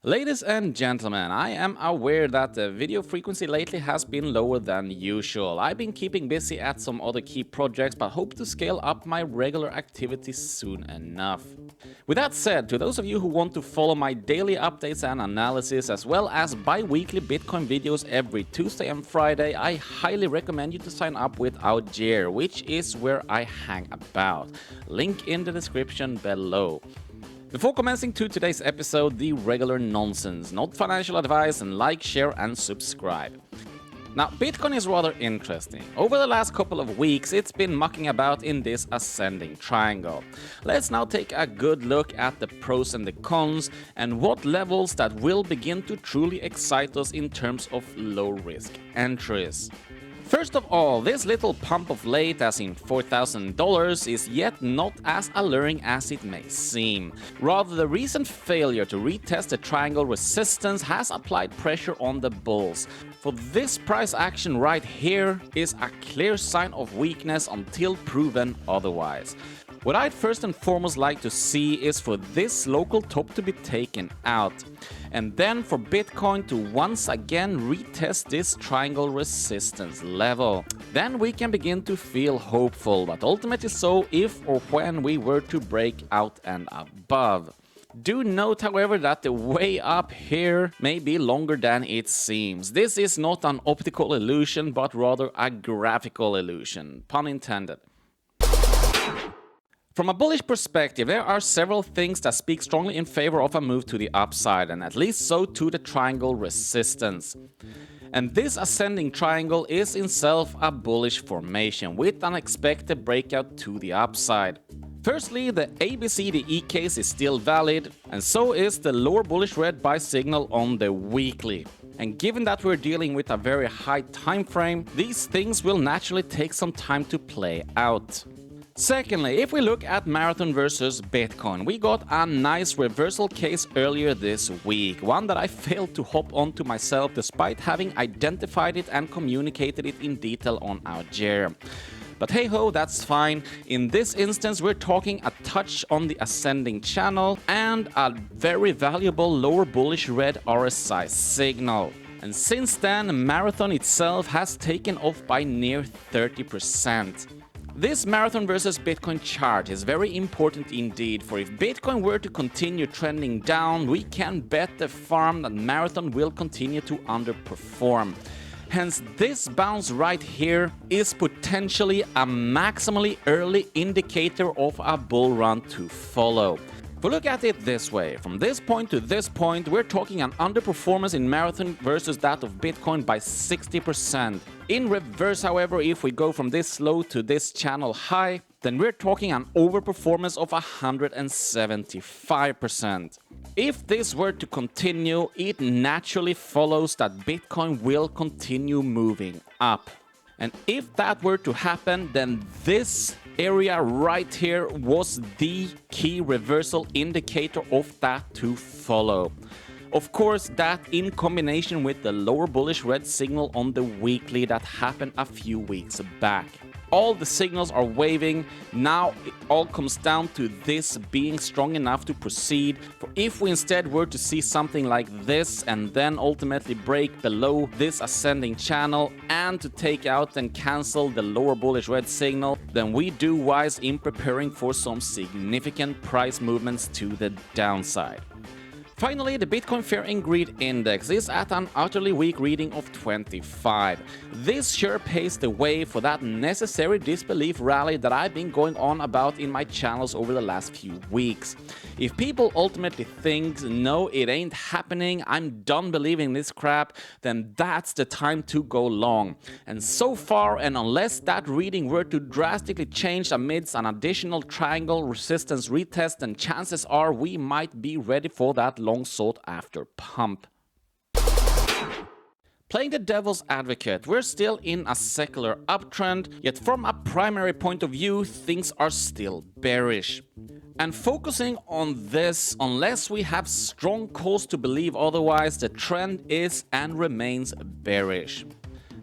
Ladies and gentlemen, I am aware that the video frequency lately has been lower than usual. I've been keeping busy at some other key projects, but hope to scale up my regular activities soon enough. With that said, to those of you who want to follow my daily updates and analysis, as well as bi-weekly Bitcoin videos every Tuesday and Friday, I highly recommend you to sign up with AUGERE, which is where I hang about. Link in the description below. Before commencing to today's episode, the regular nonsense, not financial advice, and like, share and subscribe. Now, Bitcoin is rather interesting. Over the last couple of weeks, it's been mucking about in this ascending triangle. Let's now take a good look at the pros and the cons, and what levels that will begin to truly excite us in terms of low-risk entries. First of all, this little pump of late, as in $4,000, is yet not as alluring as it may seem. Rather, the recent failure to retest the triangle resistance has applied pressure on the bulls. For this price action right here is a clear sign of weakness until proven otherwise. What I'd first and foremost like to see is for this local top to be taken out, and then for Bitcoin to once again retest this triangle resistance level. Then we can begin to feel hopeful, but ultimately so if or when we were to break out and above. Do note, however, that the way up here may be longer than it seems. This is not an optical illusion, but rather a graphical illusion, pun intended. From a bullish perspective, there are several things that speak strongly in favor of a move to the upside, and at least so to the triangle resistance. And this ascending triangle is in itself a bullish formation, with an expected breakout to the upside. Firstly, the ABCDE case is still valid, and so is the lower bullish red buy signal on the weekly. And given that we're dealing with a very high time frame, these things will naturally take some time to play out. Secondly, if we look at Marathon versus Bitcoin, we got a nice reversal case earlier this week, one that I failed to hop onto myself despite having identified it and communicated it in detail on AUGERE. But hey ho, that's fine. In this instance, we're talking a touch on the ascending channel and a very valuable lower bullish red RSI signal. And since then, Marathon itself has taken off by near 30%. This Marathon versus Bitcoin chart is very important indeed, for if Bitcoin were to continue trending down, we can bet the farm that Marathon will continue to underperform. Hence, this bounce right here is potentially a maximally early indicator of a bull run to follow. If we look at it this way, from this point to this point, we're talking an underperformance in Marathon versus that of Bitcoin by 60%. In reverse, however, if we go from this low to this channel high, then we're talking an overperformance of 175%. If this were to continue, it naturally follows that Bitcoin will continue moving up. And if that were to happen, then this area right here was the key reversal indicator of that to follow. Of course, that in combination with the lower bullish red signal on the weekly that happened a few weeks back. All the signals are waving. Now it all comes down to this being strong enough to proceed. For if we instead were to see something like this and then ultimately break below this ascending channel and to take out and cancel the lower bullish red signal, then we do wise in preparing for some significant price movements to the downside. Finally, the Bitcoin Fear and Greed Index is at an utterly weak reading of 25. This sure paves the way for that necessary disbelief rally that I've been going on about in my channels over the last few weeks. If people ultimately think, no, it ain't happening, I'm done believing this crap, then that's the time to go long. And so far, and unless that reading were to drastically change amidst an additional triangle resistance retest, then chances are we might be ready for that long sought after pump. Playing the devil's advocate, we're still in a secular uptrend, yet from a primary point of view, things are still bearish. And focusing on this, unless we have strong cause to believe otherwise, the trend is and remains bearish.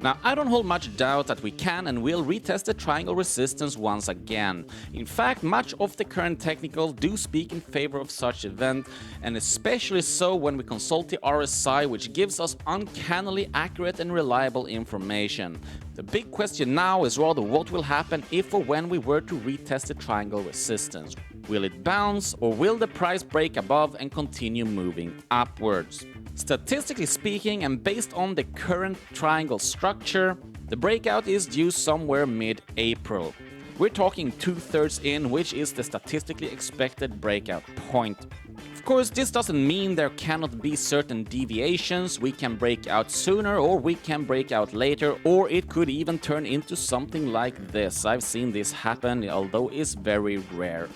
Now, I don't hold much doubt that we can and will retest the triangle resistance once again. In fact, much of the current technicals do speak in favor of such event, and especially so when we consult the RSI, which gives us uncannily accurate and reliable information. The big question now is rather what will happen if or when we were to retest the triangle resistance. Will it bounce, or will the price break above and continue moving upwards? Statistically speaking, and based on the current triangle structure, the breakout is due somewhere mid-April. We're talking 2/3 in, which is the statistically expected breakout point. Of course, this doesn't mean there cannot be certain deviations. We can break out sooner, or we can break out later, or it could even turn into something like this. I've seen this happen, although it's very rare.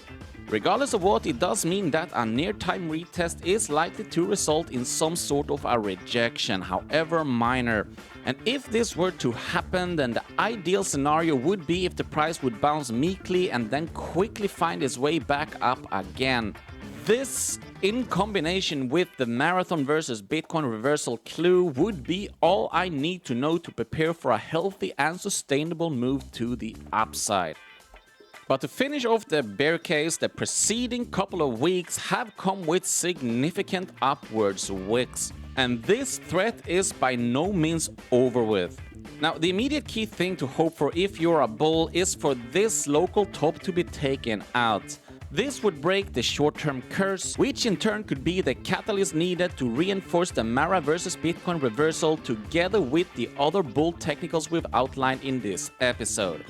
Regardless of what, it does mean that a near-time retest is likely to result in some sort of a rejection, however minor. And if this were to happen, then the ideal scenario would be if the price would bounce meekly and then quickly find its way back up again. This, in combination with the marathon versus Bitcoin reversal clue, would be all I need to know to prepare for a healthy and sustainable move to the upside. But to finish off the bear case, the preceding couple of weeks have come with significant upwards wicks. And this threat is by no means over with. Now, the immediate key thing to hope for if you're a bull is for this local top to be taken out. This would break the short-term curse, which in turn could be the catalyst needed to reinforce the Mara versus Bitcoin reversal together with the other bull technicals we've outlined in this episode.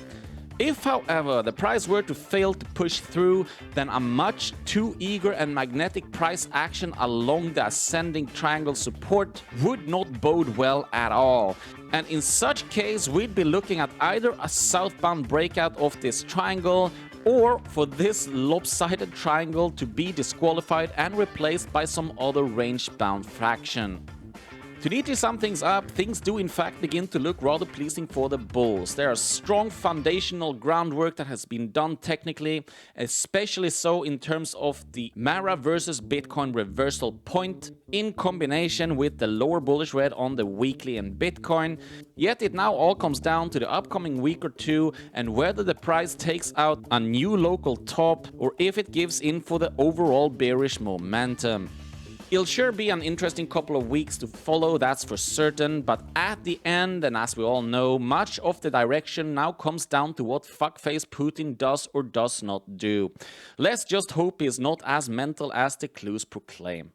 If, however, the price were to fail to push through, then a much too eager and magnetic price action along the ascending triangle support would not bode well at all. And in such case, we'd be looking at either a southbound breakout of this triangle, or for this lopsided triangle to be disqualified and replaced by some other range-bound fraction. To neatly sum things up, things do in fact begin to look rather pleasing for the bulls. There is strong foundational groundwork that has been done technically, especially so in terms of the Mara versus Bitcoin reversal point in combination with the lower bullish red on the weekly in Bitcoin. Yet it now all comes down to the upcoming week or two and whether the price takes out a new local top or if it gives in for the overall bearish momentum. It'll sure be an interesting couple of weeks to follow, that's for certain, but at the end, and as we all know, much of the direction now comes down to what fuckface Putin does or does not do. Let's just hope he's not as mental as the clues proclaim.